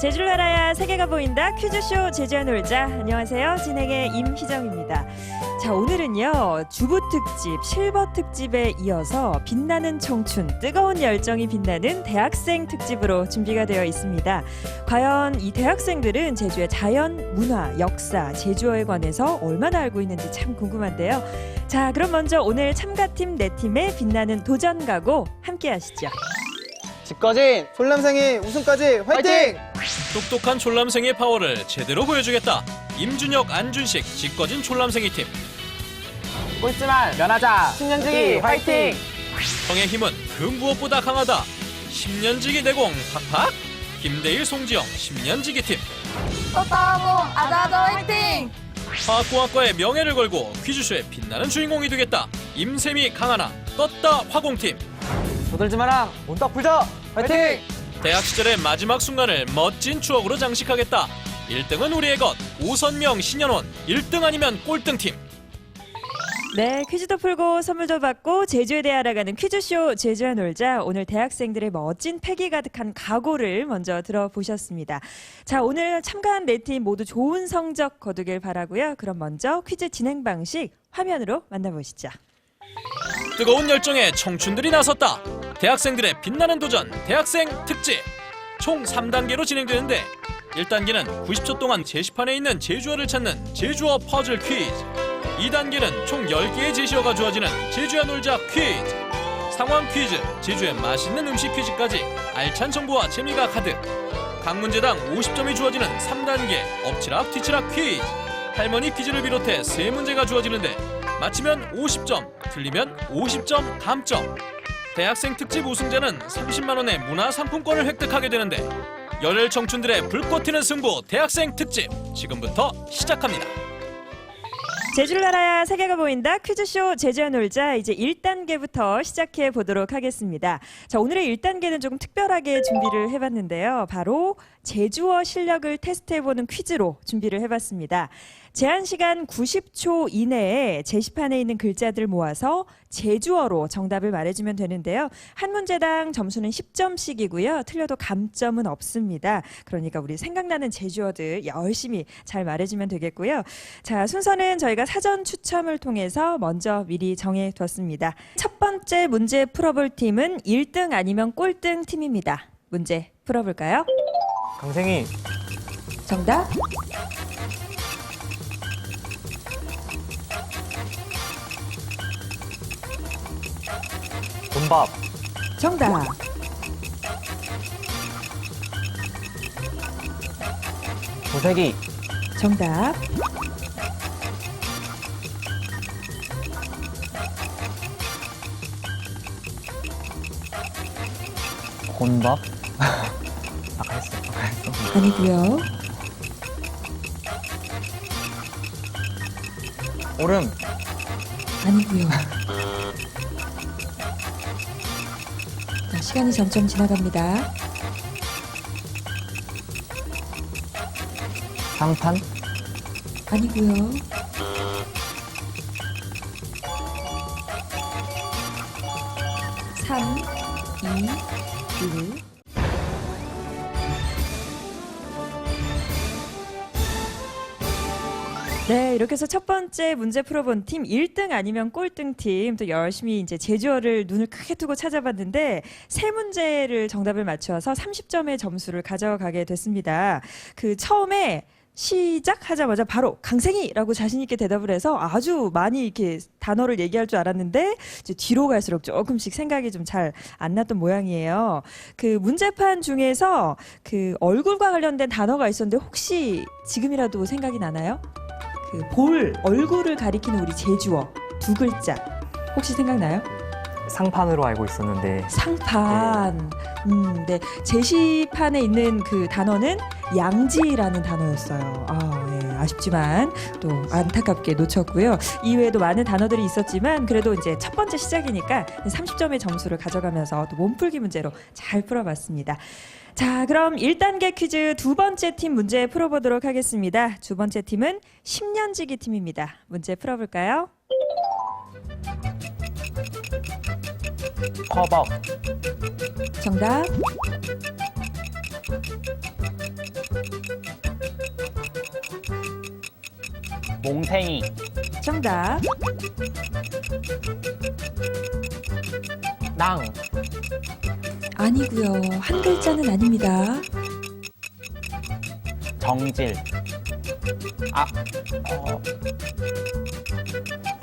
제주를 알아야 세계가 보인다 퀴즈쇼 제주와 놀자. 안녕하세요, 진행의 임희정입니다. 자, 오늘은요 주부 특집, 실버 특집에 이어서 빛나는 청춘, 뜨거운 열정이 빛나는 대학생 특집으로 준비가 되어 있습니다. 과연 이 대학생들은 제주의 자연, 문화, 역사, 제주어에 관해서 얼마나 알고 있는지 참 궁금한데요. 자, 그럼 먼저 오늘 참가팀 4팀의 빛나는 도전 각오 함께 하시죠. 집거진 졸람생이 우승까지 화이팅! 똑똑한 졸람생의 파워를 제대로 보여주겠다. 임준혁, 안준식, 직거진 졸람생이 팀. 꼴찌만 면하자 10년지기 화이팅! 형의 힘은 그 무엇보다 강하다. 10년지기 내공 팍팍. 김대일, 송지영, 10년지기 팀. 떴다고 아자아자 화이팅! 화학공학과의 명예를 걸고 퀴즈쇼의 빛나는 주인공이 되겠다. 임세미, 강하나, 떴다 화공팀. 조들지 마라 온딱 불자 화이팅! 대학 시절의 마지막 순간을 멋진 추억으로 장식하겠다. 1등은 우리의 것. 오선명, 신현원, 1등 아니면 꼴등팀. 네, 퀴즈도 풀고 선물도 받고 제주에 대해 알아가는 퀴즈쇼 제주와 놀자. 오늘 대학생들의 멋진 패기 가득한 각오를 먼저 들어보셨습니다. 자, 오늘 참가한 4팀 모두 좋은 성적 거두길 바라고요. 그럼 먼저 퀴즈 진행 방식 화면으로 만나보시죠. 뜨거운 열정에 청춘들이 나섰다. 대학생들의 빛나는 도전 대학생 특집. 총 3단계로 진행되는데 1단계는 90초 동안 제시판에 있는 제주어를 찾는 제주어 퍼즐 퀴즈. 2단계는 총 10개의 제시어가 주어지는 제주와 놀자 퀴즈. 상황 퀴즈, 제주의 맛있는 음식 퀴즈까지 알찬 정보와 재미가 가득. 각 문제당 50점이 주어지는 3단계 엎치락 뒤치락 퀴즈. 할머니 퀴즈를 비롯해 3문제가 주어지는데 맞히면 50점, 틀리면 50점 감점. 대학생 특집 우승자는 30만 원의 문화 상품권을 획득하게 되는데 열혈 청춘들의 불꽃 튀는 승부 대학생 특집 지금부터 시작합니다. 제주를 알아야 세계가 보인다 퀴즈쇼 제주와 놀자. 이제 1단계부터 시작해 보도록 하겠습니다. 자, 오늘의 1단계는 조금 특별하게 준비를 해봤는데요. 바로 제주어 실력을 테스트해보는 퀴즈로 준비를 해봤습니다. 제한 시간 90초 이내에 제시판에 있는 글자들 모아서 제주어로 정답을 말해주면 되는데요. 한 문제당 점수는 10점씩이고요. 틀려도 감점은 없습니다. 그러니까 우리 생각나는 제주어들 열심히 잘 말해주면 되겠고요. 자, 순서는 저희가 사전 추첨을 통해서 먼저 미리 정해뒀습니다. 첫 번째 문제 풀어볼 팀은 1등 아니면 꼴등 팀입니다. 문제 풀어볼까요? 강생이 정답? 곤밥 정답. 도색이 정답. 곤밥 아까 했어 아니고요. 오름 아니고요. 자, 시간이 점점 지나갑니다. 상판 아니고요. 삼, 이, 일. 네, 이렇게 해서 첫 번째 문제 풀어본 팀 1등 아니면 꼴등 팀 또 열심히 이제 제주어를 눈을 크게 뜨고 찾아봤는데 3문제를 정답을 맞춰서 30점의 점수를 가져가게 됐습니다. 그 처음에 시작하자마자 바로 강생이라고 자신 있게 대답을 해서 아주 많이 이렇게 단어를 얘기할 줄 알았는데 이제 뒤로 갈수록 조금씩 생각이 좀 잘 안 났던 모양이에요. 그 문제판 중에서 그 얼굴과 관련된 단어가 있었는데 혹시 지금이라도 생각이 나나요? 그 볼, 얼굴을 가리키는 우리 제주어 2글자 혹시 생각나요? 상판으로 알고 있었는데 상판. 네. 제시판에 있는 그 단어는 양지라는 단어였어요. 아쉽지만 또 안타깝게 놓쳤고요. 이외에도 많은 단어들이 있었지만 그래도 이제 첫 번째 시작이니까 30점의 점수를 가져가면서 또 몸풀기 문제로 잘 풀어봤습니다. 자, 그럼 1단계 퀴즈 두 번째 팀 문제 풀어보도록 하겠습니다. 두 번째 팀은 10년지기 팀입니다. 문제 풀어볼까요? 허벅 정답. 몽탱이. 정답. 낭. 아니고요. 한 글자는 아닙니다. 정질. 아,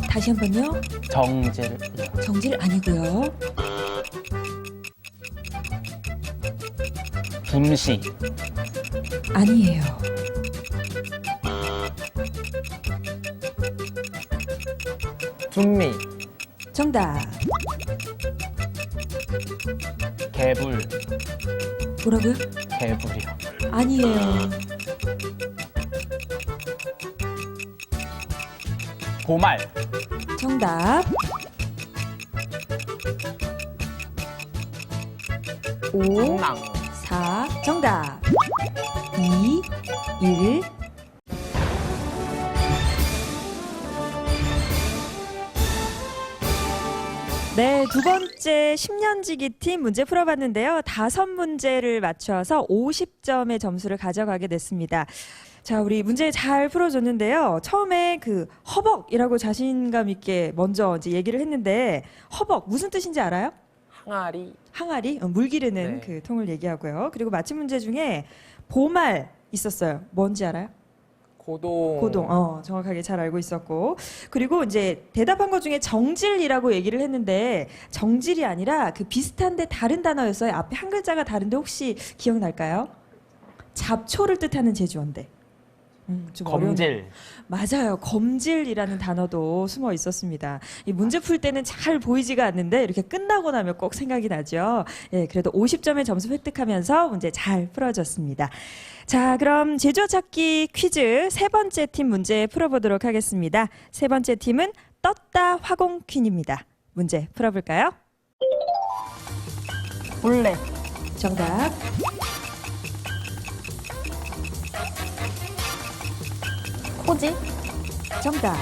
다시 한 번요. 정질. 정질 아니고요. 분시. 아니에요. 분미. 정답. 개불. 뭐라고요? 개불이요. 아니에요. 보말. 정답. 5, 낭. 4, 정답. 2, 1. 네, 두 번째 10년지기 팀 문제 풀어봤는데요. 5문제를 맞춰서 50점의 점수를 가져가게 됐습니다. 자, 우리 문제 잘 풀어줬는데요. 처음에 그 허벅이라고 자신감 있게 먼저 이제 얘기를 했는데 허벅 무슨 뜻인지 알아요? 항아리. 항아리, 물 기르는 네. 그 통을 얘기하고요. 그리고 맞힌 문제 중에 보말 있었어요. 뭔지 알아요? 고동. 고동, 정확하게 잘 알고 있었고. 그리고 이제 대답한 것 중에 정질이라고 얘기를 했는데 정질이 아니라 그 비슷한데 다른 단어였어요. 앞에 한 글자가 다른데 혹시 기억날까요? 잡초를 뜻하는 제주어인데. 좀 어려운. 검질. 맞아요. 검질이라는 단어도 숨어 있었습니다. 이 문제 풀 때는 잘 보이지가 않는데 이렇게 끝나고 나면 꼭 생각이 나죠. 예, 그래도 50점의 점수 획득하면서 문제 잘 풀어줬습니다. 자, 그럼 제주어 찾기 퀴즈 세 번째 팀 문제 풀어보도록 하겠습니다. 세 번째 팀은 떴다 화공 퀸입니다. 문제 풀어볼까요? 몰래. 정답. 코지. 정답.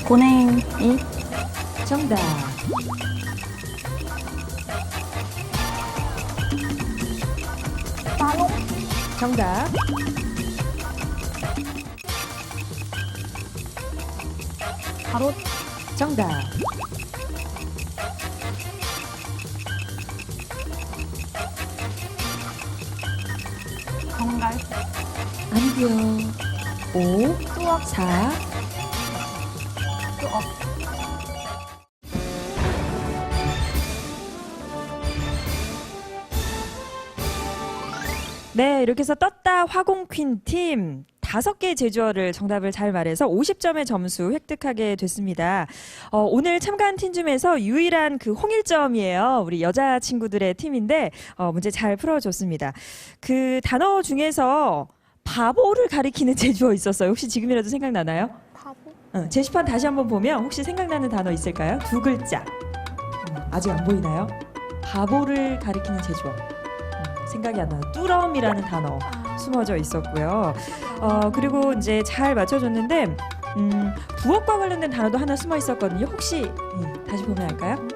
고냉이. 정답. 마노. 정답. 바로. 정답. 정갈. 아니고요. 5, 뚜억. 4, 뚜억. 네, 이렇게 해서 떴다 화공퀸 팀 5개의 제주어를 정답을 잘 말해서 50점의 점수 획득하게 됐습니다. 오늘 참가한 팀 중에서 유일한 그 홍일점이에요. 우리 여자 친구들의 팀인데 문제 잘 풀어줬습니다. 그 단어 중에서 바보를 가리키는 제주어 있었어요. 혹시 지금이라도 생각나나요? 바보. 제시판 다시 한번 보면 혹시 생각나는 단어 있을까요? 2글자. 아직 안 보이나요? 바보를 가리키는 제주어. 생각이 안 나요. 뚜럼이라는 단어 숨어져 있었고요. 그리고 이제 잘 맞춰줬는데 부엌과 관련된 단어도 하나 숨어 있었거든요. 혹시 다시 보면 알까요?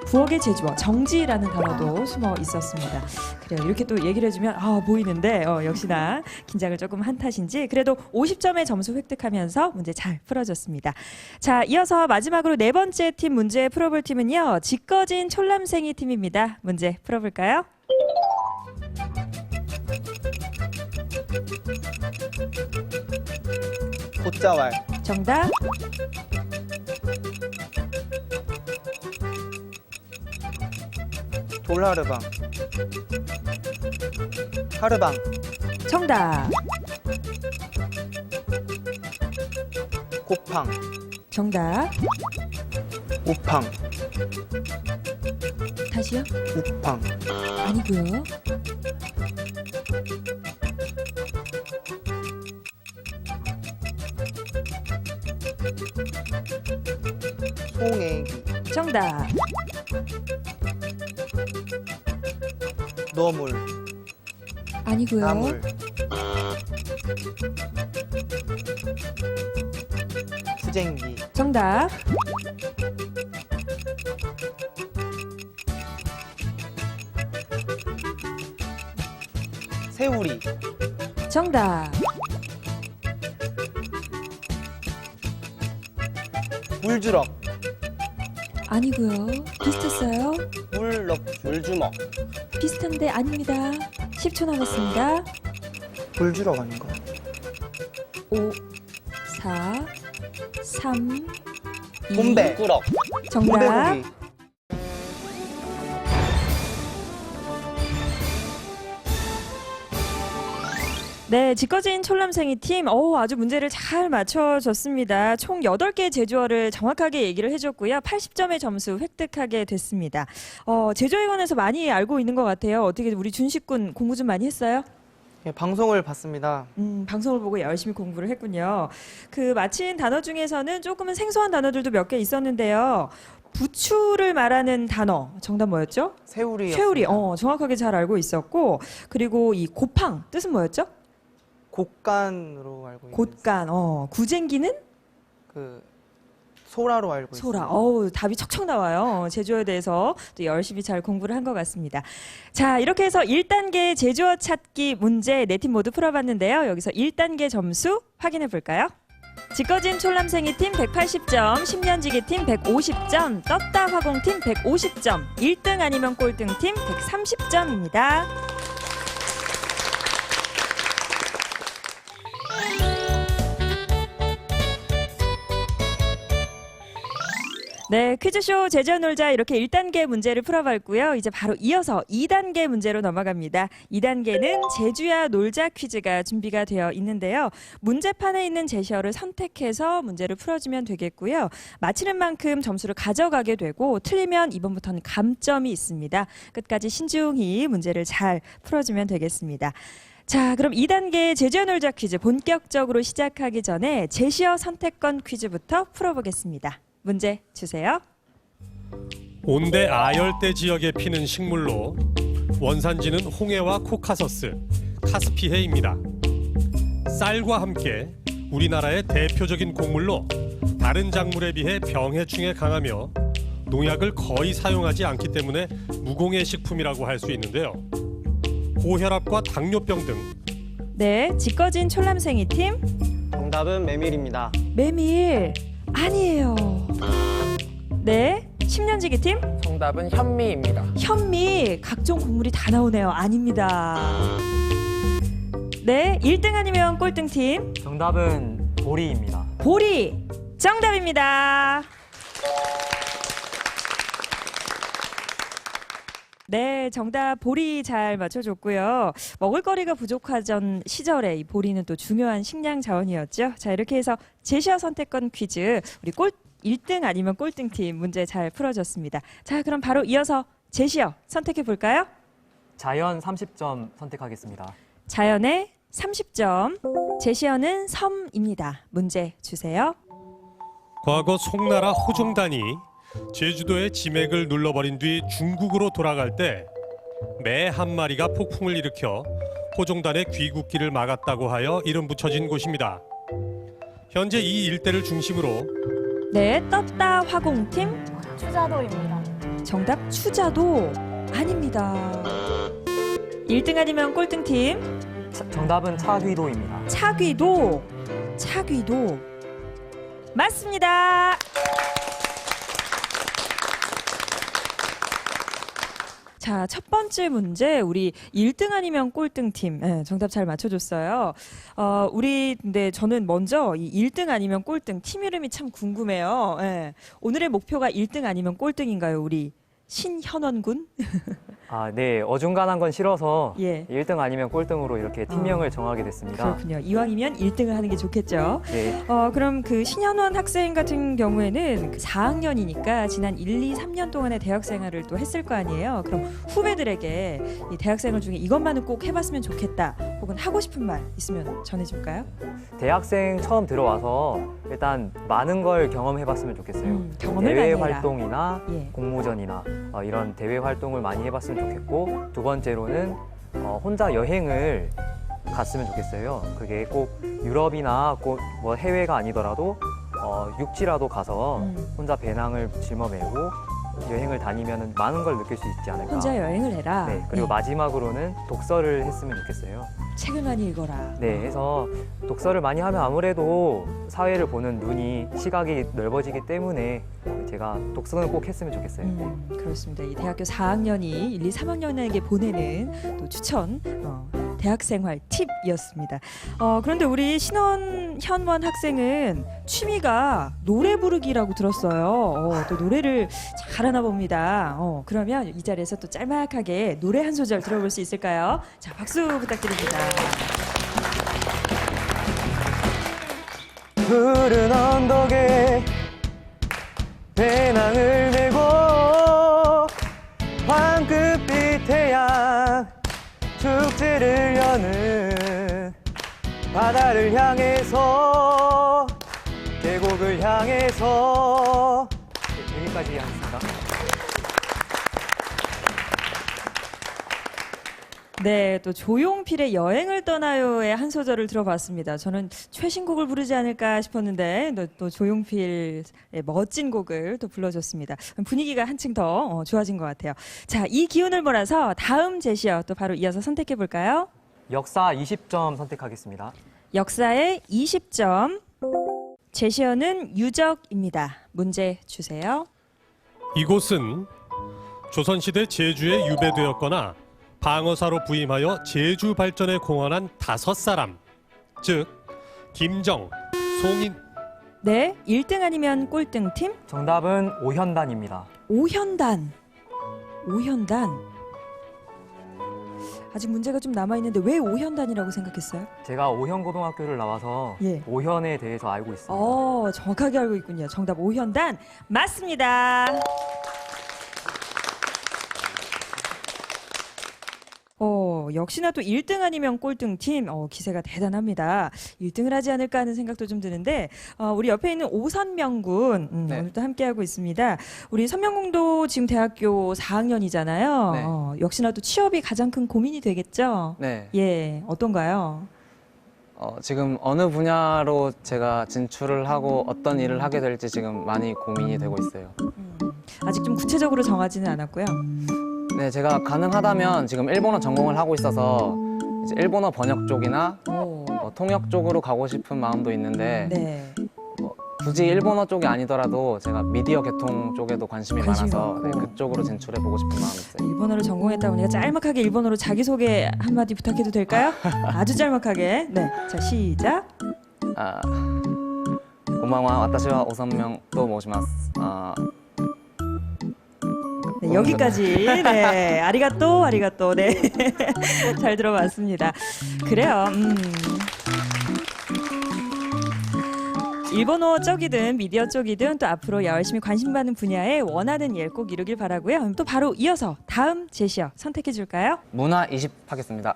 부엌의 제주어 정지라는 단어도 숨어 있었습니다. 그래요. 이렇게 또 얘기를 해주면 보이는데 역시나 긴장을 조금 한 탓인지 그래도 50점의 점수 획득하면서 문제 잘 풀어줬습니다. 자, 이어서 마지막으로 네 번째 팀 문제 풀어볼 팀은요. 짓거진 촐람생이 팀입니다. 문제 풀어볼까요? 돗자왈. 정답. 돌하르방. 하르방. 정답. 곱팡. 정답. 우팡. 다시요? 우팡. 아니고요. 송애기. 정답. 너물. 아니고요. 나물. 푸쟁기. 정답. 새우리. 정답. 물주럭. 아니고요. 비슷했어요. 물주먹. 비슷한데 아닙니다. 10초 남았습니다. 물주럭 아닌가? 5, 4, 3, 2. 곰배. 꾸럭. 정답. 곰배고기. 네, 지꺼진 촐람생이 팀, 아주 문제를 잘 맞춰줬습니다. 총 8개의 제주어를 정확하게 얘기를 해줬고요. 80점의 점수 획득하게 됐습니다. 제주어에 관해서 많이 알고 있는 것 같아요. 어떻게 우리 준식군 공부 좀 많이 했어요? 예, 방송을 봤습니다. 방송을 보고 열심히 공부를 했군요. 그 마친 단어 중에서는 조금은 생소한 단어들도 몇 개 있었는데요. 부추를 말하는 단어, 정답 뭐였죠? 새우리. 쇠우리, 정확하게 잘 알고 있었고, 그리고 이 고팡, 뜻은 뭐였죠? 곡간으로 알고 있는. 곶간, 구쟁기는? 그 소라로 알고 있어요. 소라. 답이 척척 나와요. 제주어에 대해서 또 열심히 잘 공부를 한 것 같습니다. 자, 이렇게 해서 1단계 제주어 찾기 문제 4팀 모두 풀어봤는데요. 여기서 1단계 점수 확인해 볼까요? 지꺼진 촐람생이 팀 180점, 10년지기 팀 150점, 떴다 화공팀 150점, 1등 아니면 꼴등 팀 130점입니다. 네, 퀴즈쇼 제주어 놀자 이렇게 1단계 문제를 풀어봤고요. 이제 바로 이어서 2단계 문제로 넘어갑니다. 2단계는 제주야 놀자 퀴즈가 준비가 되어 있는데요. 문제판에 있는 제시어를 선택해서 문제를 풀어주면 되겠고요. 맞히는 만큼 점수를 가져가게 되고 틀리면 이번부터는 감점이 있습니다. 끝까지 신중히 문제를 잘 풀어주면 되겠습니다. 자, 그럼 2단계 제주어 놀자 퀴즈 본격적으로 시작하기 전에 제시어 선택권 퀴즈부터 풀어보겠습니다. 문제 주세요. 온대 아열대 지역에 피는 식물로 원산지는 홍해와 코카서스, 카스피해입니다. 쌀과 함께 우리나라의 대표적인 곡물로 다른 작물에 비해 병해충에 강하며 농약을 거의 사용하지 않기 때문에 무공해 식품이라고 할 수 있는데요. 고혈압과 당뇨병 등 네, 지꺼진 촐람생이 팀 정답은 메밀입니다. 메밀 아니에요. 네, 10년지기 팀 정답은 현미입니다. 현미 각종 곡물이 다 나오네요. 아닙니다. 네, 1등 아니면 꼴등 팀 정답은 보리입니다. 보리 정답입니다. 네, 정답 보리 잘 맞춰줬고요. 먹을거리가 부족하던 시절에 이 보리는 또 중요한 식량 자원이었죠. 자, 이렇게 해서 제시어 선택권 퀴즈 우리 1등 아니면 꼴등 팀 문제 잘 풀어줬습니다. 자, 그럼 바로 이어서 제시어 선택해 볼까요? 자연 30점 선택하겠습니다. 자연의 30점. 제시어는 섬입니다. 문제 주세요. 과거 송나라 호종단이 제주도의 지맥을 눌러버린 뒤 중국으로 돌아갈 때 매 한 마리가 폭풍을 일으켜 호종단의 귀국길을 막았다고 하여 이름 붙여진 곳입니다. 현재 이 일대를 중심으로 네, 떴다 화공팀 추자도입니다. 정답 추자도 아닙니다. 1등 아니면 꼴등 팀 정답은 차귀도입니다. 차귀도 맞습니다. 자, 첫 번째 문제 우리 1등 아니면 꼴등 팀 정답 잘 맞춰줬어요. 근데 저는 먼저 이 1등 아니면 꼴등 팀 이름이 참 궁금해요. 오늘의 목표가 1등 아니면 꼴등인가요, 우리 신현원 군? 아, 네. 어중간한 건 싫어서 예. 1등 아니면 꼴등으로 이렇게 팀명을 정하게 됐습니다. 그렇군요. 이왕이면 1등을 하는 게 좋겠죠. 네. 그럼 그 신현원 학생 같은 경우에는 그 4학년이니까 지난 1, 2, 3년 동안의 대학 생활을 또 했을 거 아니에요. 그럼 후배들에게 이 대학 생활 중에 이것만은 꼭 해봤으면 좋겠다, 혹은 하고 싶은 말 있으면 전해줄까요? 대학생 처음 들어와서 일단 많은 걸 경험해봤으면 좋겠어요. 경험을 대회 많이 해라. 활동이나 예. 공모전이나 이런 대회 활동을 많이 해봤으면 좋겠고, 두 번째로는 혼자 여행을 갔으면 좋겠어요. 그게 꼭 유럽이나 꼭 뭐 해외가 아니더라도 육지라도 가서 혼자 배낭을 짊어매고 여행을 다니면 많은 걸 느낄 수 있지 않을까. 혼자 여행을 해라. 네, 그리고 마지막으로는 독서를 했으면 좋겠어요. 책을 많이 읽어라. 네, 해서 독서를 많이 하면 아무래도 사회를 보는 눈이 시각이 넓어지기 때문에 제가 독서는 꼭 했으면 좋겠어요. 그렇습니다. 이 대학교 4학년이 1, 2, 3학년에게 보내는 또 추천 대학생활 팁이었습니다. 그런데 우리 신현원 학생은 취미가 노래 부르기라고 들었어요. 또 노래를 잘하나 봅니다. 그러면 이 자리에서 또 짤막하게 노래 한 소절 들어볼 수 있을까요? 자, 박수 부탁드립니다. 푸른 언덕에 배낭을 메고 황금빛 태양 축제를 여는 바다를 향해서 계곡을 향해서 여기까지 하겠습니다. 네, 또 조용필의 여행을 떠나요의 한 소절을 들어봤습니다. 저는 최신곡을 부르지 않을까 싶었는데 또 조용필의 멋진 곡을 또 불러줬습니다. 분위기가 한층 더 좋아진 것 같아요. 자, 이 기운을 몰아서 다음 제시어 또 바로 이어서 선택해 볼까요? 역사 20점 선택하겠습니다. 역사의 20점. 제시어는 유적입니다. 문제 주세요. 이곳은 조선시대 제주에 유배되었거나 방어사로 부임하여 제주 발전에 공헌한 5사람, 즉 김정, 송인. 네, 1등 아니면 꼴등 팀? 정답은 오현단입니다. 오현단. 아직 문제가 좀 남아있는데 왜 오현단이라고 생각했어요? 제가 오현고등학교를 나와서 예. 오현에 대해서 알고 있습니다. 정확하게 알고 있군요. 정답 오현단 맞습니다. 역시나 또 1등 아니면 꼴등 팀 기세가 대단합니다. 1등을 하지 않을까 하는 생각도 좀 드는데 우리 옆에 있는 오선명군 네. 오늘 또 함께하고 있습니다. 우리 선명군도 지금 대학교 4학년이잖아요. 네. 역시나 또 취업이 가장 큰 고민이 되겠죠? 네. 예, 어떤가요? 지금 어느 분야로 제가 진출을 하고 어떤 일을 하게 될지 지금 많이 고민이 되고 있어요. 아직 좀 구체적으로 정하지는 않았고요. 네, 제가 가능하다면 지금 일본어 전공을 하고 있어서 이제 일본어 번역 쪽이나 통역 쪽으로 가고 싶은 마음도 있는데 네. 굳이 일본어 쪽이 아니더라도 제가 미디어 개통 쪽에도 관심이 관심이 많아서 많고. 그쪽으로 진출해 보고 싶은 마음이 있어요. 일본어를 전공했다 보니까 짤막하게 일본어로 자기소개 한마디 부탁해도 될까요? 아주 짤막하게. 네. 자, 시작. 고마워, 와타시와 오선명 또 모시마스. 네, 여기까지. 네. 아리가또. 네. 잘 들어봤습니다. 그래요. 일본어 쪽이든 미디어 쪽이든 또 앞으로 열심히 관심 받는 분야에 원하는 일 꼭 이루길 바라고요. 또 바로 이어서 다음 제시어 선택해 줄까요? 문화 20 하겠습니다.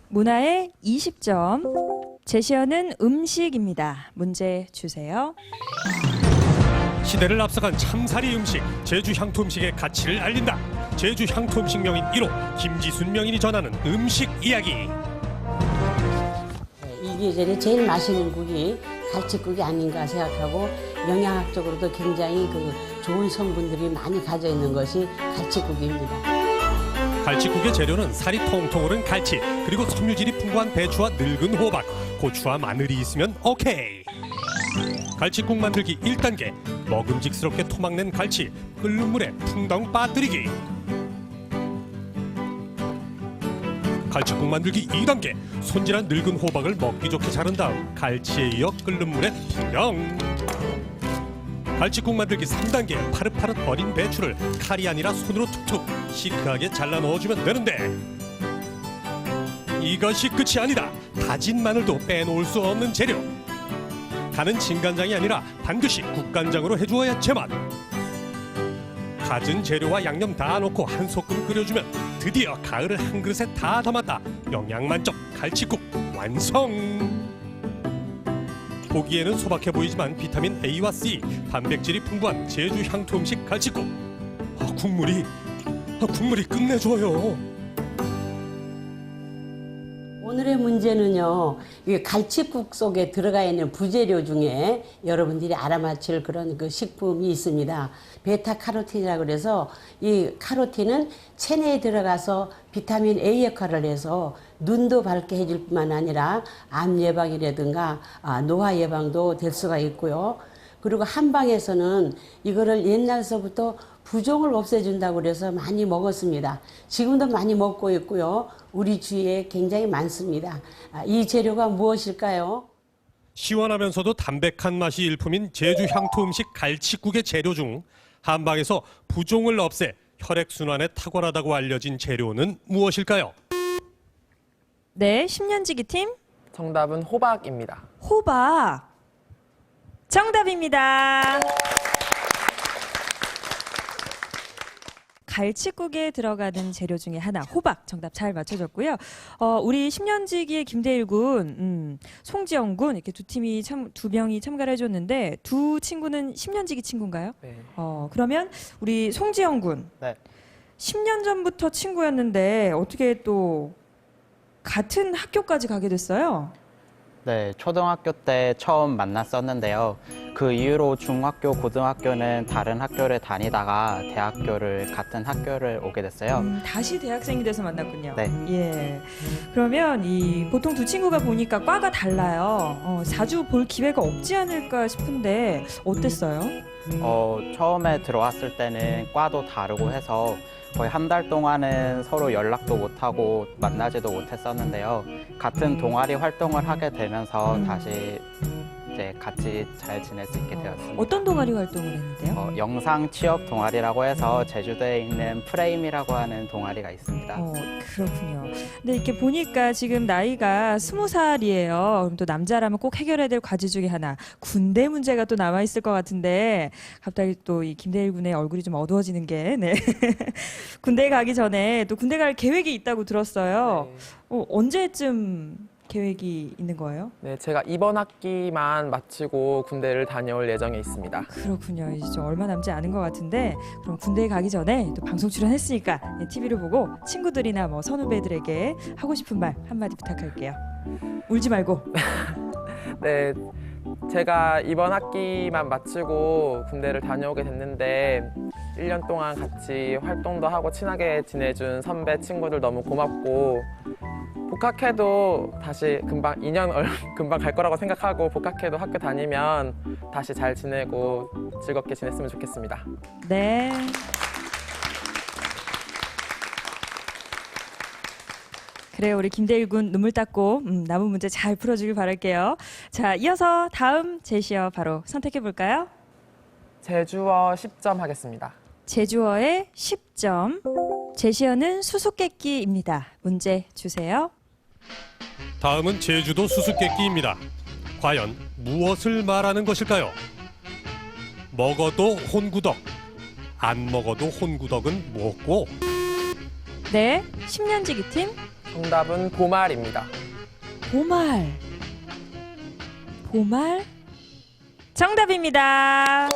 문화의 20점. 제시어는 음식입니다. 문제 주세요. 시대를 앞서간 참사리 음식, 제주 향토 음식의 가치를 알린다. 제주 향토 음식 명인 1호 김지순 명인이 전하는 음식 이야기. 이 계절에 제일 맛있는 국이 갈치국이 아닌가 생각하고 영양학적으로도 굉장히 좋은 성분들이 많이 가져 있는 것이 갈치국입니다. 갈치국의 재료는 살이 통통 오른 갈치, 그리고 섬유질이 풍부한 배추와 늙은 호박, 고추와 마늘이 있으면 오케이. 갈치국 만들기 1단계, 먹음직스럽게 토막낸 갈치 끓는 물에 풍덩 빠뜨리기. 갈치국 만들기 2단계, 손질한 늙은 호박을 먹기 좋게 자른 다음 갈치에 이어 끓는 물에 풍덩. 갈치국 만들기 3단계, 파릇파릇 어린 배추를 칼이 아니라 손으로 툭툭 시크하게 잘라 넣어주면 되는데, 이것이 끝이 아니다. 다진 마늘도 빼놓을 수 없는 재료. 간은 진간장이 아니라 반드시 국간장으로 해주어야 제맛. 갖은 재료와 양념 다 넣고 한 소끔 끓여주면 드디어 가을을 한 그릇에 다 담았다. 영양 만점 갈치국 완성. 보기에는 소박해 보이지만 비타민 A와 C, 단백질이 풍부한 제주 향토 음식 갈치국. 국물이 끝내줘요. 오늘의 문제는요, 이 갈치국 속에 들어가 있는 부재료 중에 여러분들이 알아맞힐 그런 그 식품이 있습니다. 베타카로틴이라고 그래서 이 카로틴은 체내에 들어가서 비타민 A 역할을 해서 눈도 밝게 해줄 뿐만 아니라 암 예방이라든가 노화 예방도 될 수가 있고요. 그리고 한방에서는 이거를 옛날서부터 부종을 없애준다고 그래서 많이 먹었습니다. 지금도 많이 먹고 있고요. 우리 주위에 굉장히 많습니다. 이 재료가 무엇일까요? 시원하면서도 담백한 맛이 일품인 제주 향토 음식 갈치국의 재료 중 한방에서 부종을 없애 혈액순환에 탁월하다고 알려진 재료는 무엇일까요? 네, 10년지기 팀 정답은 호박입니다. 호박. 정답입니다. 갈치국에 들어가는 재료 중에 하나 호박 정답 잘 맞춰줬고요. 우리 10년지기의 김대일 군, 송지영 군 이렇게 두 명이 참가를 해줬는데 두 친구는 10년지기 친구인가요? 네. 그러면 우리 송지영 군, 네. 10년 전부터 친구였는데 어떻게 또 같은 학교까지 가게 됐어요? 네, 초등학교 때 처음 만났었는데요. 그 이후로 중학교, 고등학교는 다른 학교를 다니다가 같은 학교를 오게 됐어요. 다시 대학생이 돼서 만났군요. 네. 예. 그러면 보통 두 친구가 보니까 과가 달라요. 자주 볼 기회가 없지 않을까 싶은데 어땠어요? 처음에 들어왔을 때는 과도 다르고 해서 거의 한 달 동안은 서로 연락도 못하고 만나지도 못했었는데요. 같은 동아리 활동을 하게 되면서 다시 이제 같이 잘 지낼 수 있게 되었습니다. 어떤 동아리 활동을 했는데요? 영상 취업 동아리라고 해서 제주도에 있는 프레임이라고 하는 동아리가 있습니다. 그렇군요. 근데 이렇게 보니까 지금 나이가 20살이에요. 그럼 또 남자라면 꼭 해결해야 될 과제 중에 하나 군대 문제가 또 남아 있을 것 같은데 갑자기 또 이 김대일 군의 얼굴이 좀 어두워지는 게 네. 군대 가기 전에 또 군대 갈 계획이 있다고 들었어요. 네. 언제쯤 계획이 있는 거예요? 네, 제가 이번 학기만 마치고 군대를 다녀올 예정에 있습니다. 그렇군요. 이제 좀 얼마 남지 않은 것 같은데 그럼 군대에 가기 전에 또 방송 출연했으니까 TV를 보고 친구들이나 뭐 선후배들에게 하고 싶은 말 한마디 부탁할게요. 울지 말고. 네, 제가 이번 학기만 마치고 군대를 다녀오게 됐는데 1년 동안 같이 활동도 하고 친하게 지내준 선배 친구들 너무 고맙고 복학해도 다시 금방 2년 금방 갈 거라고 생각하고 복학해도 학교 다니면 다시 잘 지내고 즐겁게 지냈으면 좋겠습니다. 네. 그래요. 우리 김대일 군 눈물 닦고 남은 문제 잘 풀어주길 바랄게요. 자, 이어서 다음 제시어 바로 선택해 볼까요? 제주어 10점 하겠습니다. 제주어의 10점. 제시어는 수수께끼입니다. 문제 주세요. 다음은 제주도 수수께끼입니다. 과연 무엇을 말하는 것일까요? 먹어도 혼구덕, 안 먹어도 혼구덕은 뭐고? 네, 10년지기 팀. 정답은 보말입니다. 보말. 보말. 정답입니다.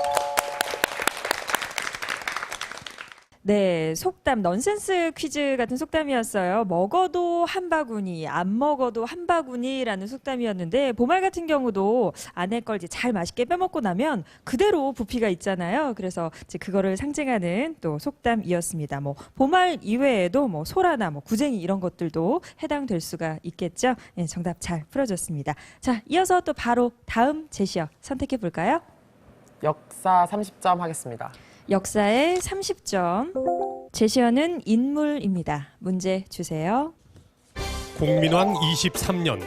네, 속담 넌센스 퀴즈 같은 속담이었어요. 먹어도 한 바구니, 안 먹어도 한 바구니라는 속담이었는데 보말 같은 경우도 안에 걸 이제 잘 맛있게 빼먹고 나면 그대로 부피가 있잖아요. 그래서 이제 그거를 상징하는 또 속담이었습니다. 뭐 보말 이외에도 뭐 소라나 뭐 구쟁이 이런 것들도 해당될 수가 있겠죠. 네, 정답 잘 풀어줬습니다. 자, 이어서 또 바로 다음 제시어 선택해 볼까요? 역사 30점 하겠습니다. 역사의 30점. 제시어는 인물입니다. 문제 주세요. 공민왕 23년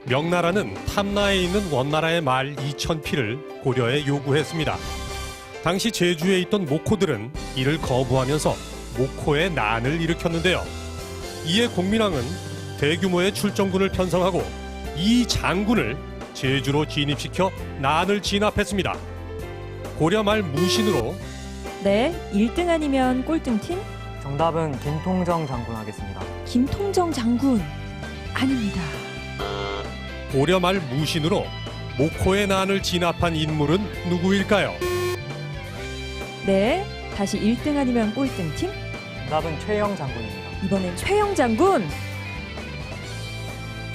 명나라는 탐나에 있는 원나라의 말 2,000피를 고려에 요구했습니다. 당시 제주에 있던 모코들은 이를 거부하면서 모코의 난을 일으켰는데요. 이에 공민왕은 대규모의 출정군을 편성하고 이 장군을 제주로 진입시켜 난을 진압했습니다. 고려 말 무신으로 네, 1등 아니면 꼴등 팀? 정답은 김통정 장군 하겠습니다. 김통정 장군 아닙니다. 고려 말 무신으로 모코의 난을 진압한 인물은 누구일까요? 네, 다시 1등 아니면 꼴등 팀? 정답은 최영 장군입니다. 이번엔 최영 장군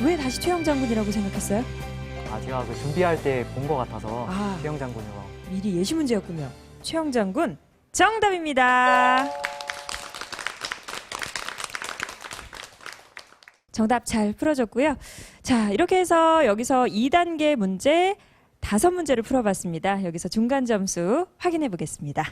왜 다시 최영 장군이라고 생각했어요? 제가 그 준비할 때 본 것 같아서 아. 최영 장군으로. 미리 예시 문제였군요. 최영 장군 정답입니다. 정답 잘 풀어줬고요. 자, 이렇게 해서 여기서 2단계 문제 5문제를 풀어봤습니다. 여기서 중간 점수 확인해 보겠습니다.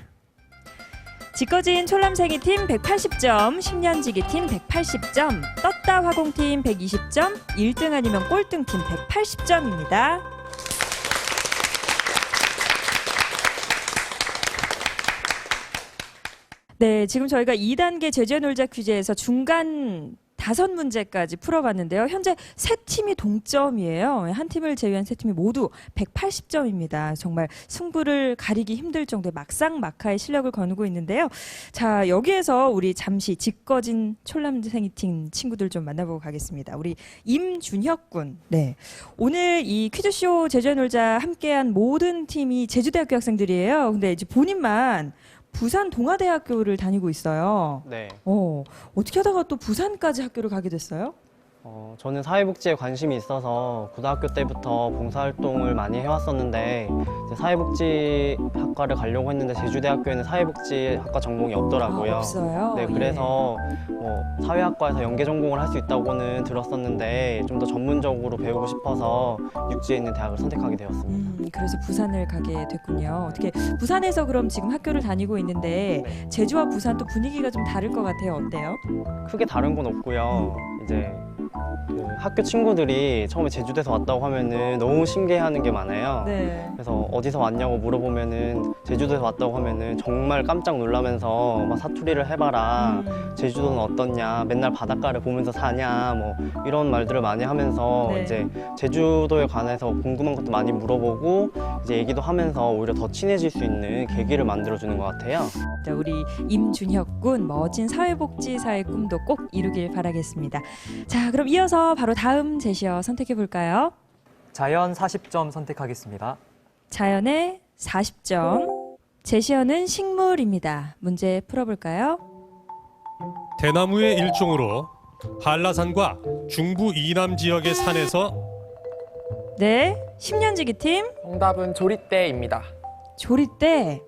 지꺼진 촐람생이 팀 180점, 10년지기 팀 180점, 떴다 화공팀 120점, 1등 아니면 꼴등 팀 180점입니다. 네, 지금 저희가 2단계 제주의 놀자 퀴즈에서 중간 5문제까지 풀어봤는데요. 현재 세 팀이 동점이에요. 한 팀을 제외한 세 팀이 모두 180점입니다. 정말 승부를 가리기 힘들 정도의 막상막하의 실력을 거두고 있는데요. 자, 여기에서 우리 잠시 지꺼진 촐람생이 팀 친구들 좀 만나보고 가겠습니다. 우리 임준혁 군. 네, 오늘 이 퀴즈쇼 제주의 놀자 함께한 모든 팀이 제주대학교 학생들이에요. 근데 이제 본인만 부산 동아대학교를 다니고 있어요. 네. 어떻게 하다가 또 부산까지 학교를 가게 됐어요? 저는 사회복지에 관심이 있어서 고등학교 때부터 봉사활동을 많이 해왔었는데 이제 사회복지학과를 가려고 했는데 제주대학교에는 사회복지학과 전공이 없더라고요. 없어요? 네, 그래서 뭐 사회학과에서 연계 전공을 할 수 있다고는 들었었는데 좀 더 전문적으로 배우고 싶어서 육지에 있는 대학을 선택하게 되었습니다. 그래서 부산을 가게 됐군요. 어떻게 부산에서 그럼 지금 학교를 다니고 있는데 네. 제주와 부산 또 분위기가 좀 다를 것 같아요. 어때요? 크게 다른 건 없고요. 이제 그 학교 친구들이 처음에 제주도에서 왔다고 하면은 너무 신기해하는 게 많아요. 네. 그래서 어디서 왔냐고 물어보면은 제주도에서 왔다고 하면은 정말 깜짝 놀라면서 막 사투리를 해봐라. 제주도는 어떻냐? 맨날 바닷가를 보면서 사냐? 뭐 이런 말들을 많이 하면서 네. 이제 제주도에 관해서 궁금한 것도 많이 물어보고 이제 얘기도 하면서 오히려 더 친해질 수 있는 계기를 만들어주는 것 같아요. 자, 우리 임준혁 군 멋진 사회복지사의 꿈도 꼭 이루길 바라겠습니다. 자, 그럼 이어서 바로 다음 제시어 선택해 볼까요? 자연 40점 선택하겠습니다. 자연의 40점. 제시어는 식물입니다. 문제 풀어볼까요? 대나무의 일종으로 한라산과 중부 이남 지역의 산에서 네, 10년지기 팀 정답은 조리대입니다. 조리대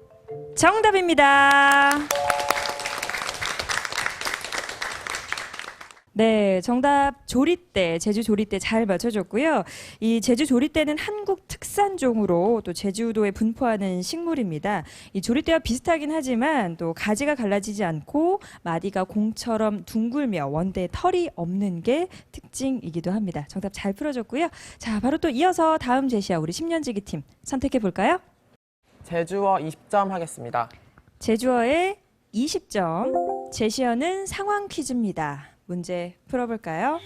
정답입니다. 네, 정답 조리대, 제주 조리대 잘 맞춰줬고요. 이 제주 조리대는 한국 특산종으로 또 제주도에 분포하는 식물입니다. 이 조리대와 비슷하긴 하지만 또 가지가 갈라지지 않고 마디가 공처럼 둥글며 원대에 털이 없는 게 특징이기도 합니다. 정답 잘 풀어줬고요. 자, 바로 또 이어서 다음 제시어 우리 10년지기 팀 선택해 볼까요? 제주어 20점 하겠습니다. 제주어의 20점. 제시어는 상황 퀴즈입니다. 문제 풀어볼까요?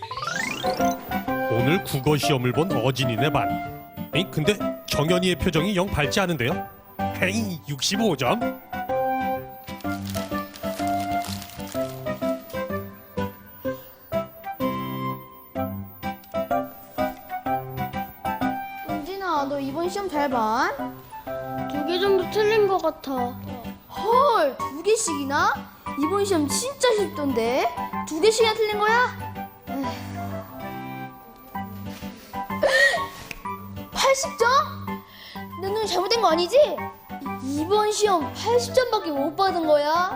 오늘 국어 시험을 본 어진이네 반. 에이, 근데 정연이의 표정이 영 밝지 않은데요? 헤이, 65점. 은진아, 너 이번 시험 잘 봐? 2개 정도 틀린 것 같아. 헐, 2개씩이나? 이번 시험 진짜 쉽던데? 2개씩이나 틀린 거야? 80점? 내 눈이 잘못된 거 아니지? 이번 시험 80점밖에 못 받은 거야?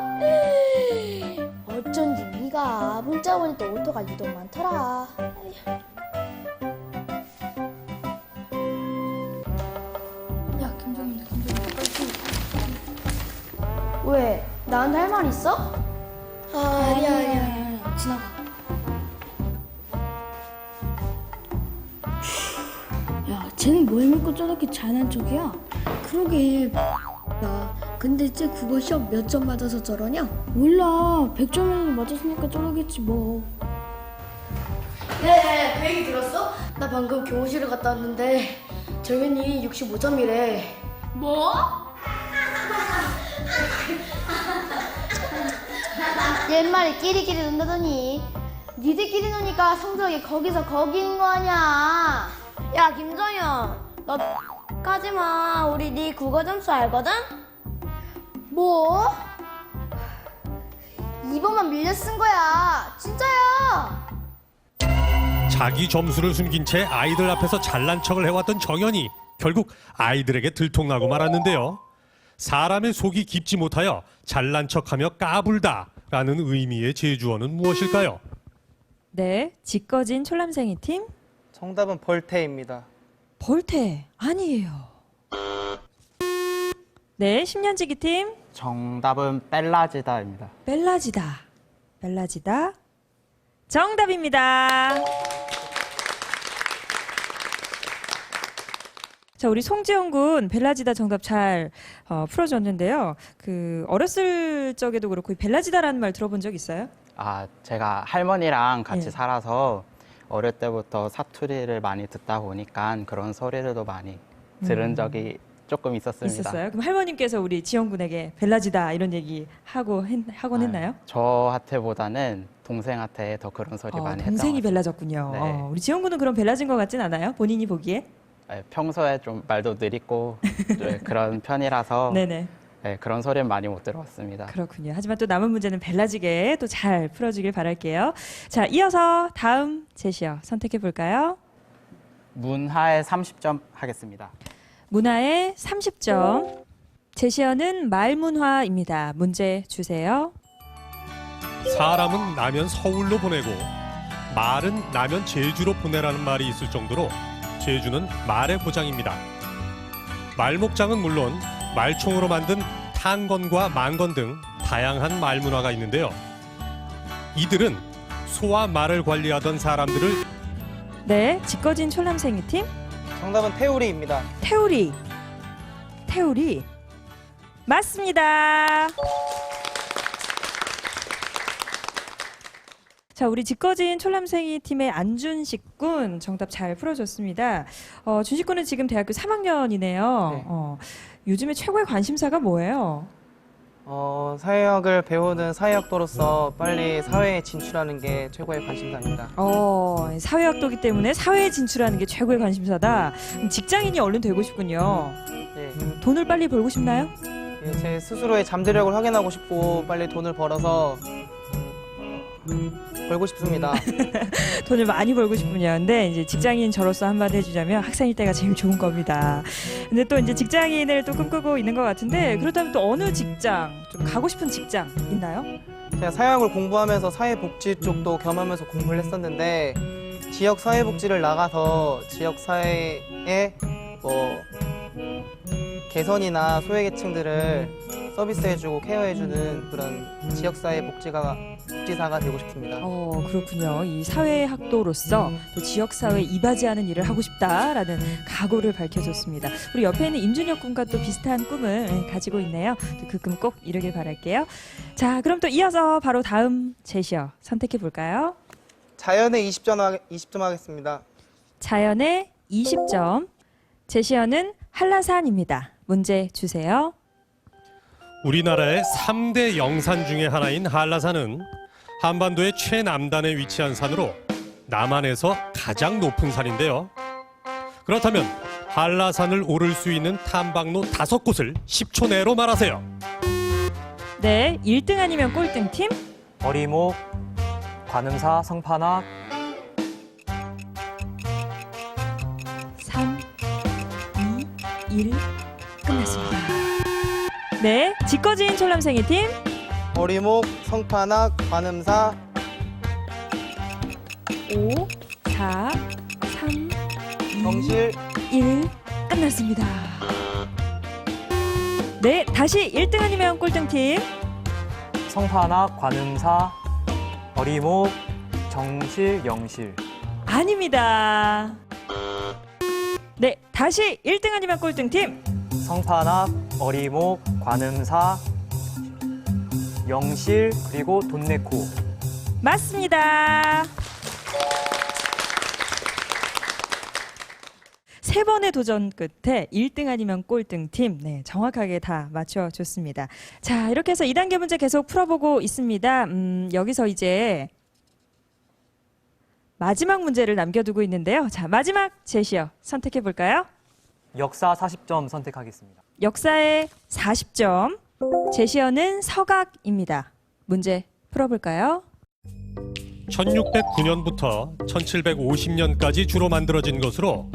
어쩐지 네가 문자 보니까 오토가 유독 많더라. 야, 김정민아, 왜? 나한테 할 말 있어? 아니야. 지나가. 야, 쟤는 뭘 믿고 저렇게 잘난 척이야? 그러게. 야, 근데 쟤 국어 시험 몇 점 맞아서 저러냐? 몰라. 100점이라도 맞았으니까 저러겠지 뭐. 네, 그 얘기 들었어? 나 방금 교무실을 갔다 왔는데 정연이 65점이래. 뭐? 옛말에 끼리끼리 논다더니 니들끼리 노니까 성적이 거기서 거기인 거 아냐. 야, 김정현, 너 까지마. 우리 네 국어 점수 알거든? 뭐? 2번만 밀려 쓴 거야. 진짜야. 자기 점수를 숨긴 채 아이들 앞에서 잘난 척을 해왔던 정연이 결국 아이들에게 들통나고 말았는데요. 사람의 속이 깊지 못하여 잘난 척하며 까불다라는 의미의 제주어는 무엇일까요? 네, 지꺼진 촐람생이 팀. 정답은 벌테입니다. 벌테 아니에요. 네, 10년지기 팀. 정답은 뺄라지다입니다. 벨라지다. 벨라지다. 정답입니다. 자, 우리 송지영 군 벨라지다 정답 잘 풀어줬는데요. 어렸을 적에도 그렇고 이 벨라지다라는 말 들어본 적 있어요? 제가 할머니랑 같이 예. 살아서 어릴 때부터 사투리를 많이 듣다 보니까 그런 소리들도 많이 들은 적이 조금 있었습니다. 있었어요? 그럼 할머님께서 우리 지영 군에게 벨라지다 이런 얘기 하곤 했나요? 저한테보다는 동생한테 더 그런 소리 많이 했던 동생이 것 같아요. 벨라졌군요. 네. 우리 지영 군은 그럼 벨라진 것 같진 않아요? 본인이 보기에? 평소에 좀 말도 느리고 그런 편이라서 네네. 네, 그런 소리는 많이 못 들어봤습니다. 그렇군요. 하지만 또 남은 문제는 벨라지게 또 잘 풀어주길 바랄게요. 자, 이어서 다음 제시어 선택해 볼까요? 문화에 30점 하겠습니다. 문화에 30점. 제시어는 말문화입니다. 문제 주세요. 사람은 나면 서울로 보내고 말은 나면 제주로 보내라는 말이 있을 정도로 제주는 말의 고장입니다. 말목장은 물론 말총으로 만든 탄건과 만건 등 다양한 말문화가 있는데요. 이들은 소와 말을 관리하던 사람들을 네, 지꺼진 촐람생이 팀. 정답은 태우리입니다. 태우리. 태우리. 맞습니다. 자, 우리 지꺼진 촐람생이 팀의 안준식 군 정답 잘 풀어줬습니다. 준식 군은 지금 대학교 3학년이네요. 네. 요즘에 최고의 관심사가 뭐예요? 사회학을 배우는 사회학도로서 빨리 사회에 진출하는 게 최고의 관심사입니다. 사회학도기 때문에 사회에 진출하는 게 최고의 관심사다. 직장인이 얼른 되고 싶군요. 네. 돈을 빨리 벌고 싶나요? 예, 제 스스로의 잠재력을 확인하고 싶고 빨리 돈을 벌어서 벌고 싶습니다. 돈을 많이 벌고 싶군요. 근데 이제 직장인 저로서 한마디 해주자면 학생일 때가 제일 좋은 겁니다. 근데 또 이제 직장인을 또 꿈꾸고 있는 것 같은데 그렇다면 또 어느 직장, 좀 가고 싶은 직장 있나요? 제가 사회학을 공부하면서 사회복지 쪽도 겸하면서 공부를 했었는데 지역 사회복지를 나가서 지역 사회에 개선이나 소외계층들을 서비스해주고 케어해주는 그런 지역사회 복지사가 되고 싶습니다. 그렇군요. 이 사회학도로서 또 지역사회에 이바지하는 일을 하고 싶다라는 각오를 밝혀줬습니다. 우리 옆에 있는 임준혁 군과 또 비슷한 꿈을 가지고 있네요. 그 꿈 꼭 이루길 바랄게요. 자, 그럼 또 이어서 바로 다음 제시어 선택해 볼까요? 자연에 20점 하겠습니다. 자연에 20점. 제시어는 한라산입니다. 문제 주세요. 우리나라의 3대 영산 중에 하나인 한라산은 한반도의 최남단에 위치한 산으로 남한에서 가장 높은 산인데요. 그렇다면 한라산을 오를 수 있는 탐방로 5곳을 10초 내로 말하세요. 네, 1등 아니면 꼴등 팀. 어리목, 관음사, 성판악. 3, 2, 1 끝났습니다. 네, 지꺼진 촐람생이 팀. 어리목, 성판악, 관음사. 5, 4, 3, 2, 경실. 1 끝났습니다. 네, 다시 1등 아니면 꼴등 팀. 성판악, 관음사, 어리목, 정실, 영실. 아닙니다. 네, 다시 1등 아니면 꼴등 팀. 성판악, 어리목, 관음사, 영실, 그리고 돈네코. 맞습니다. 세 번의 도전 끝에 1등 아니면 꼴등 팀, 네, 정확하게 다 맞춰줬습니다. 자, 이렇게 해서 2단계 문제 계속 풀어보고 있습니다. 여기서 이제 마지막 문제를 남겨두고 있는데요. 자, 마지막 제시어 선택해 볼까요? 역사 40점 선택하겠습니다. 역사에 40점. 제시어는 서각입니다. 문제 풀어볼까요? 1609년부터 1750년까지 주로 만들어진 것으로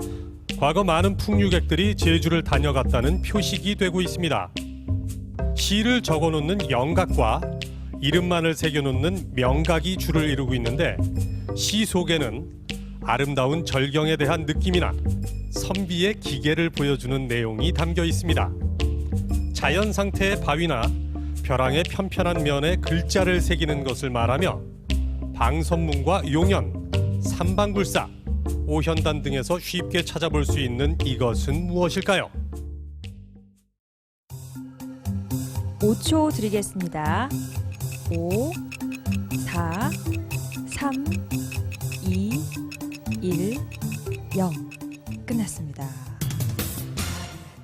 과거 많은 풍류객들이 제주를 다녀갔다는 표식이 되고 있습니다. 시를 적어놓는 영각과 이름만을 새겨놓는 명각이 주를 이루고 있는데, 시 속에는 아름다운 절경에 대한 느낌이나 선비의 기계를 보여주는 내용이 담겨 있습니다. 자연 상태의 바위나 벼랑의 편편한 면에 글자를 새기는 것을 말하며 방선문과 용연, 삼방불사, 오현단 등에서 쉽게 찾아볼 수 있는 이것은 무엇일까요? 5초 드리겠습니다. 5, 4, 3, 2, 1, 0. 끝났습니다.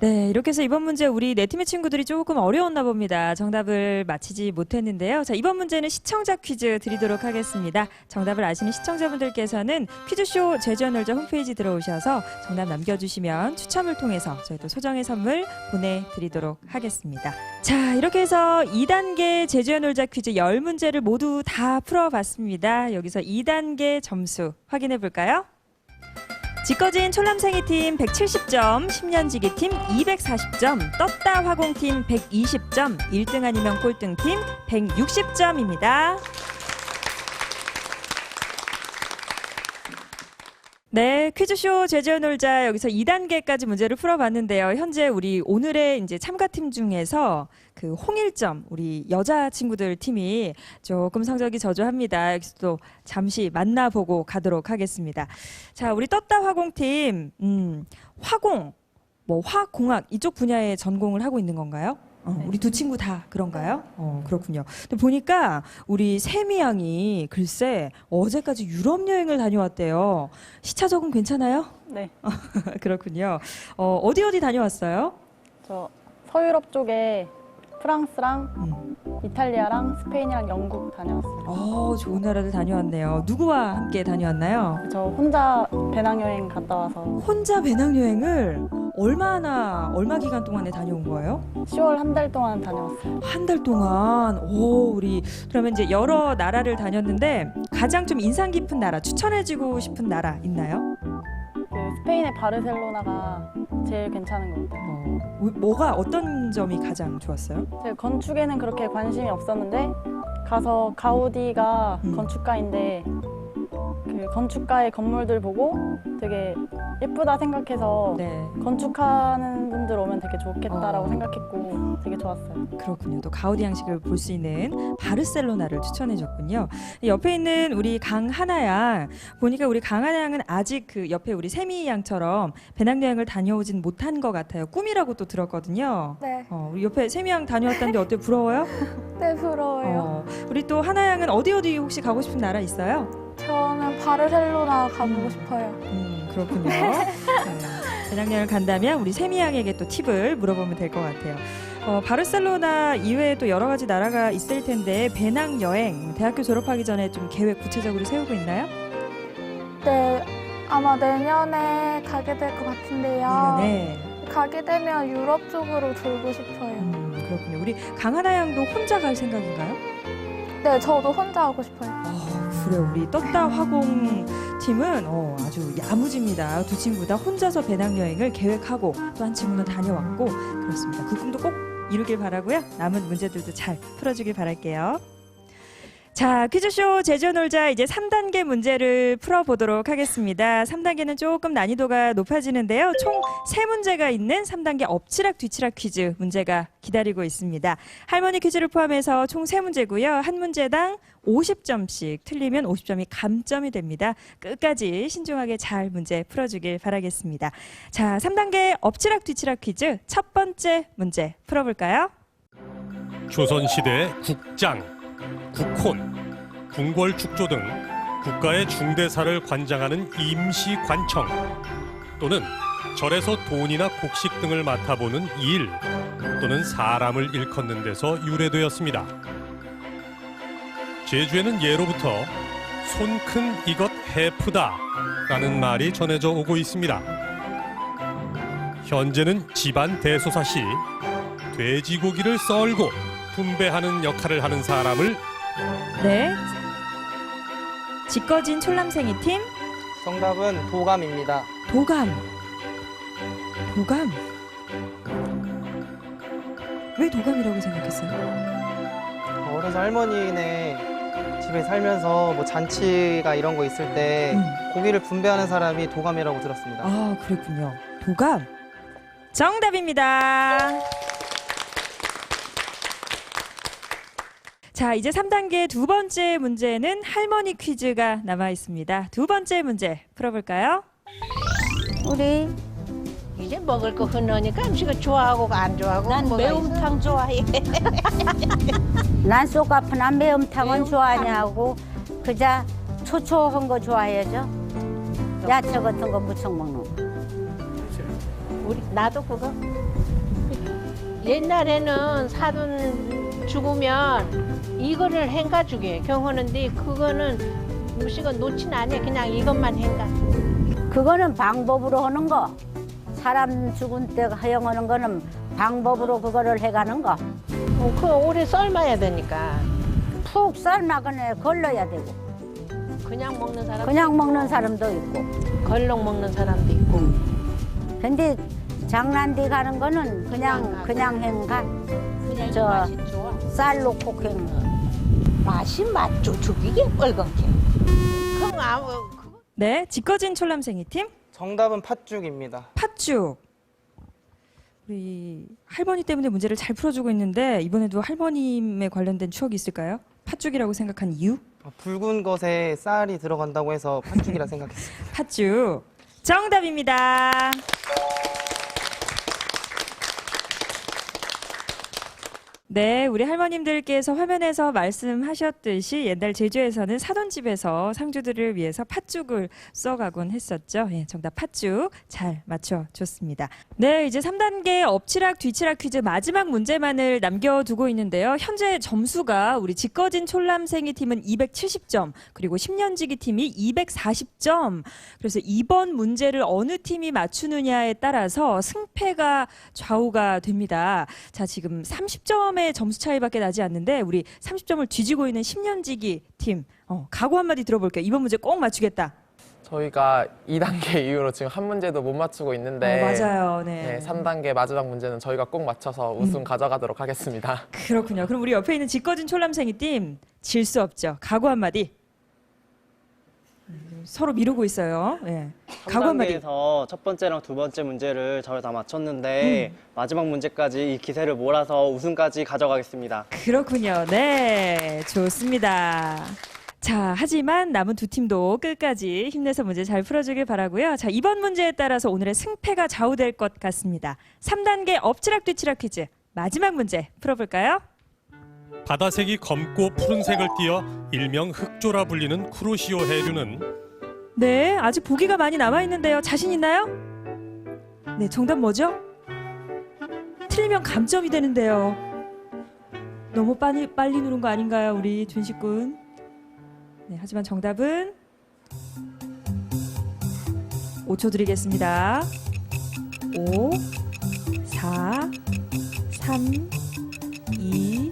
네, 이렇게 해서 이번 문제 우리 네 팀의 친구들이 조금 어려웠나 봅니다. 정답을 맞히지 못했는데요. 자, 이번 문제는 시청자 퀴즈 드리도록 하겠습니다. 정답을 아시는 시청자분들께서는 퀴즈쇼 제주어놀자 홈페이지 들어오셔서 정답 남겨주시면 추첨을 통해서 저희도 소정의 선물 보내드리도록 하겠습니다. 자, 이렇게 해서 2단계 제주어놀자 퀴즈 10문제를 모두 다 풀어봤습니다. 여기서 2단계 점수 확인해 볼까요? 지꺼진 촐람생이 팀 170점, 10년지기 팀 240점, 떴다 화공팀 120점, 1등 아니면 꼴등 팀 160점입니다. 네, 퀴즈쇼 제주어놀자 여기서 2단계까지 문제를 풀어봤는데요. 현재 우리 오늘의 이제 참가팀 중에서 그 홍일점 우리 여자 친구들 팀이 조금 성적이 저조합니다. 여기서 또 잠시 만나보고 가도록 하겠습니다. 자, 우리 떴다 화공팀 화공 뭐 화공학 이쪽 분야에 전공을 하고 있는 건가요? 우리 두 친구 다 그런가요? 그렇군요. 근데 보니까 우리 세미 양이 글쎄 어제까지 유럽 여행을 다녀왔대요. 시차 적응 괜찮아요? 네. 그렇군요. 어디 다녀왔어요? 저 서유럽 쪽에 프랑스랑 이탈리아랑 스페인이랑 영국 다녀왔어요. 좋은 나라들 다녀왔네요. 누구와 함께 다녀왔나요? 저 혼자 배낭여행 갔다 와서 혼자 배낭여행을 얼마 기간 동안에 다녀온 거예요? 10월 한 달 동안 다녀왔어요. 한 달 동안. 우리 그러면 이제 여러 나라를 다녔는데 가장 좀 인상 깊은 나라 추천해주고 싶은 나라 있나요? 그 스페인의 바르셀로나가 제일 괜찮은 것 같아요. 뭐가 어떤 점이 가장 좋았어요? 제가 건축에는 그렇게 관심이 없었는데 가서 가우디가 건축가인데 그 건축가의 건물들 보고 되게 예쁘다 생각해서 건축하는 분들 오면 되게 좋겠다라고 생각했고 되게 좋았어요. 그렇군요. 또 가우디 양식을 볼 수 있는 바르셀로나를 추천해줬군요. 옆에 있는 우리 강하나 양 보니까 우리 강하나 양은 아직 그 옆에 우리 세미 양처럼 배낭여행을 다녀오진 못한 것 같아요. 꿈이라고 또 들었거든요. 네. 우리 옆에 세미 양 다녀왔다는데 어때요? 부러워요? 네, 부러워요. 우리 또 하나 양은 어디 혹시 가고 싶은 나라 있어요? 저는 바르셀로나 가보고 싶어요. 그렇군요. 배낭여행을 간다면 우리 세미 양에게 또 팁을 물어보면 될 것 같아요. 바르셀로나 이외에 또 여러 가지 나라가 있을 텐데 배낭여행 대학교 졸업하기 전에 좀 계획 구체적으로 세우고 있나요? 네, 아마 내년에 가게 될 것 같은데요. 내년에. 가게 되면 유럽 쪽으로 돌고 싶어요. 그렇군요. 우리 강하나 양도 혼자 갈 생각인가요? 네, 저도 혼자 하고 싶어요. 그래요. 우리 떴다 화공 팀은 아주 야무집니다. 두 친구 다 혼자서 배낭여행을 계획하고 또 한 친구는 다녀왔고 그렇습니다. 그 꿈도 꼭 이루길 바라고요. 남은 문제들도 잘 풀어주길 바랄게요. 자, 퀴즈쇼 제주어놀자 이제 3단계 문제를 풀어보도록 하겠습니다. 3단계는 조금 난이도가 높아지는데요. 총 3문제가 있는 3단계 엎치락 뒤치락 퀴즈 문제가 기다리고 있습니다. 할머니 퀴즈를 포함해서 총 3문제고요. 한 문제당 50점씩 틀리면 50점이 감점이 됩니다. 끝까지 신중하게 잘 문제 풀어주길 바라겠습니다. 자, 3단계 엎치락 뒤치락 퀴즈 첫 번째 문제 풀어볼까요? 조선시대 국장, 국혼, 궁궐축조 등 국가의 중대사를 관장하는 임시관청 또는 절에서 돈이나 곡식 등을 맡아보는 일 또는 사람을 일컫는 데서 유래되었습니다. 제주에는 예로부터 손 큰 이것 해프다 라는 말이 전해져 오고 있습니다. 현재는 집안 대소사 시 돼지고기를 썰고 분배하는 역할을 하는 사람을 지꺼진 촐람생이 팀. 정답은 도감입니다. 도감. 도감. 왜 도감이라고 생각했어요? 어려서 할머니네 집에 살면서 뭐 잔치가 이런 거 있을 때 고기를 분배하는 사람이 도감이라고 들었습니다. 아, 그랬군요. 도감. 정답입니다. 자, 이제 3단계 두 번째 문제는 할머니 퀴즈가 남아 있습니다. 두 번째 문제 풀어볼까요? 우리 이제 먹을 거 흔하니까 음식을 좋아하고 안 좋아하고. 난 매운탕 좋아해. 난 속 아프나 매운탕은 좋아하냐고. 그저 초초한 거 좋아해야죠. 야채 같은 거 무쳐 먹는 거. 나도 그거. 옛날에는 사돈 죽으면 이거를 행가주게 경하는데 그거는 음식은 놓진 않아. 그냥 이것만 행가. 그거는 방법으로 하는 거. 사람 죽은 때 허용하는 거는 방법으로 그거를 해가는 거. 그 오래 삶아야 되니까. 푹 삶아거나 걸러야 되고. 그냥 먹는 사람도 있고. 걸렁 먹는 사람도 있고. 근데 장난디 가는 거는 그냥 행가. 저 쌀로 콕 행. 맛이 맞죠. 죽이게 빨갛게. 네, 지꺼진 촐람생이 팀. 정답은 팥죽입니다. 팥죽. 우리 할머니 때문에 문제를 잘 풀어주고 있는데 이번에도 할머님에 관련된 추억이 있을까요? 팥죽이라고 생각한 이유? 붉은 것에 쌀이 들어간다고 해서 팥죽이라 생각했어요. 팥죽. 정답입니다. 네, 우리 할머님들께서 화면에서 말씀하셨듯이 옛날 제주에서는 사돈집에서 상주들을 위해서 팥죽을 써가곤 했었죠. 예, 정답 팥죽 잘 맞춰줬습니다. 네, 이제 3단계 엎치락 뒤치락 퀴즈 마지막 문제만을 남겨두고 있는데요. 현재 점수가 우리 지꺼진 촐람생이 팀은 270점, 그리고 10년지기 팀이 240점. 그래서 이번 문제를 어느 팀이 맞추느냐에 따라서 승패가 좌우가 됩니다. 자, 지금 30점 점수 차이밖에 나지 않는데 우리 30점을 뒤지고 있는 10년지기 팀 각오 한마디 들어볼게요. 이번 문제 꼭 맞추겠다. 저희가 2단계 이후로 지금 한 문제도 못 맞추고 있는데 맞아요. 네. 3단계 마지막 문제는 저희가 꼭 맞춰서 우승 가져가도록 하겠습니다. 그렇군요. 그럼 우리 옆에 있는 지꺼진 촐람생이 팀 질 수 없죠. 각오 한마디. 서로 미루고 있어요. 네. 각오 한마디. 3단계에서 첫 번째랑 두 번째 문제를 저희 다 맞췄는데 마지막 문제까지 이 기세를 몰아서 우승까지 가져가겠습니다. 그렇군요. 네, 좋습니다. 자, 하지만 남은 두 팀도 끝까지 힘내서 문제 잘 풀어주길 바라고요. 자, 이번 문제에 따라서 오늘의 승패가 좌우될 것 같습니다. 3단계 엎치락 뒤치락 퀴즈 마지막 문제 풀어볼까요? 바다색이 검고 푸른색을 띠어 일명 흑조라 불리는 쿠로시오 해류는 네, 아직 보기가 많이 남아있는데요. 자신 있나요? 네, 정답 뭐죠? 틀리면 감점이 되는데요. 너무 빨리 누른 거 아닌가요, 우리 준식군? 네, 하지만 정답은 5초 드리겠습니다. 5, 4, 3, 2,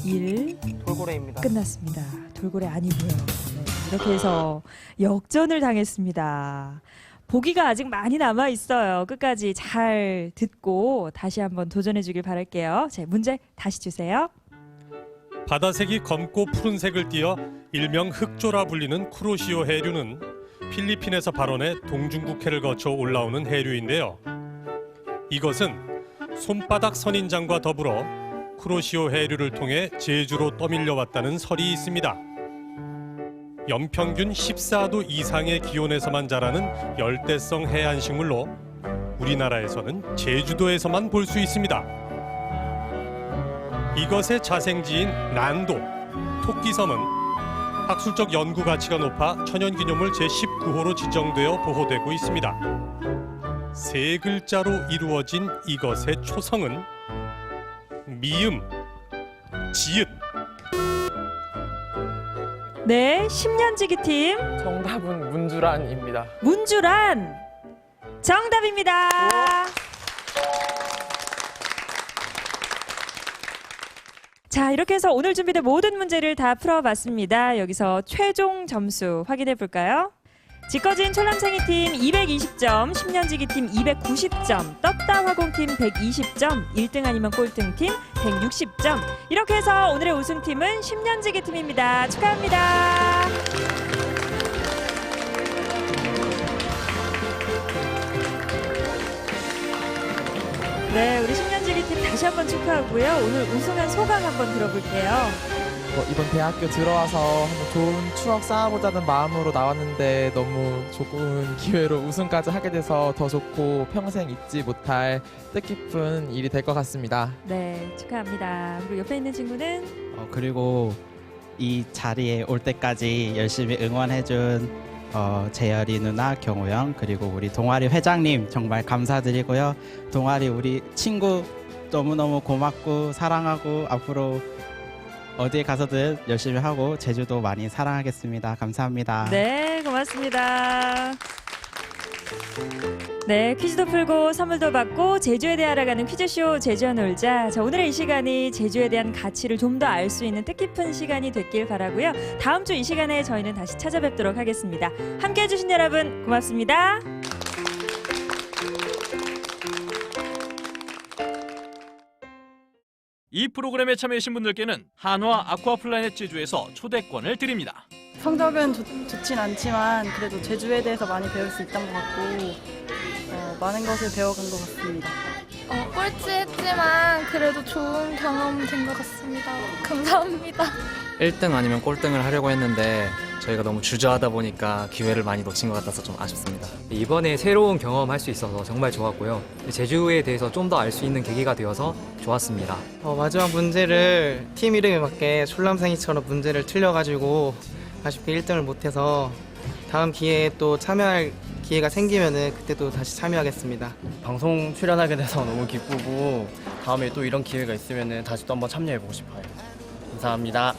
1. 돌고래입니다. 끝났습니다. 돌고래 아니고요. 네, 이렇게 해서 역전을 당했습니다. 보기가 아직 많이 남아 있어요. 끝까지 잘 듣고 다시 한번 도전해 주길 바랄게요. 자, 문제 다시 주세요. 바다색이 검고 푸른색을 띠어 일명 흑조라 불리는 쿠로시오 해류는 필리핀에서 발원해 동중국해를 거쳐 올라오는 해류인데요. 이것은 손바닥 선인장과 더불어 쿠로시오 해류를 통해 제주로 떠밀려 왔다는 설이 있습니다. 연평균 14도 이상의 기온에서만 자라는 열대성 해안식물로 우리나라에서는 제주도에서만 볼 수 있습니다. 이것의 자생지인 난도, 토끼섬은 학술적 연구 가치가 높아 천연기념물 제19호로 지정되어 보호되고 있습니다. 세 글자로 이루어진 이것의 초성은 미음, 지읒. 네, 10년지기 팀. 정답은 문주란입니다. 문주란. 정답입니다. 자, 이렇게 해서 오늘 준비된 모든 문제를 다 풀어봤습니다. 여기서 최종 점수 확인해 볼까요? 지커진 촐람생이 팀 220점, 10년지기 팀 290점, 떴다 화공팀 120점, 1등 아니면 꼴등 팀 160점. 이렇게 해서 오늘의 우승팀은 10년지기 팀입니다. 축하합니다. 네, 우리 10년지기 팀 다시 한번 축하하고요. 오늘 우승한 소감 한번 들어볼게요. 이번 대학교 들어와서 한번 좋은 추억 쌓아보자는 마음으로 나왔는데 너무 좋은 기회로 우승까지 하게 돼서 더 좋고 평생 잊지 못할 뜻깊은 일이 될 것 같습니다. 네, 축하합니다. 그리고 옆에 있는 친구는 그리고 이 자리에 올 때까지 열심히 응원해준 재열이 누나, 경호 형, 그리고 우리 동아리 회장님 정말 감사드리고요. 동아리 우리 친구 너무너무 고맙고 사랑하고 앞으로 어디에 가서든 열심히 하고 제주도 많이 사랑하겠습니다. 감사합니다. 네, 고맙습니다. 네, 퀴즈도 풀고 선물도 받고 제주에 대해 알아가는 퀴즈쇼 제주와 놀자. 자, 오늘의 이 시간이 제주에 대한 가치를 좀 더 알 수 있는 뜻깊은 시간이 됐길 바라고요. 다음 주 이 시간에 저희는 다시 찾아뵙도록 하겠습니다. 함께해 주신 여러분 고맙습니다. 이 프로그램에 참여해주신 분들께는 한화 아쿠아플라넷 제주에서 초대권을 드립니다. 성적은 좋진 않지만 그래도 제주에 대해서 많이 배울 수 있던 것 같고 많은 것을 배워간 것 같습니다. 꼴찌했지만 그래도 좋은 경험 된 것 같습니다. 감사합니다. 1등 아니면 꼴등을 하려고 했는데 저희가 너무 주저하다 보니까 기회를 많이 놓친 것 같아서 좀 아쉽습니다. 이번에 새로운 경험할 수 있어서 정말 좋았고요. 제주에 대해서 좀 더 알 수 있는 계기가 되어서 좋았습니다. 마지막 문제를 팀 이름에 맞게 촐람생이처럼 문제를 틀려가지고 아쉽게 1등을 못해서 다음 기회에 또 참여할 기회가 생기면은 그때 또 다시 참여하겠습니다. 방송 출연하게 돼서 너무 기쁘고 다음에 또 이런 기회가 있으면은 다시 또 한번 참여해보고 싶어요. 감사합니다.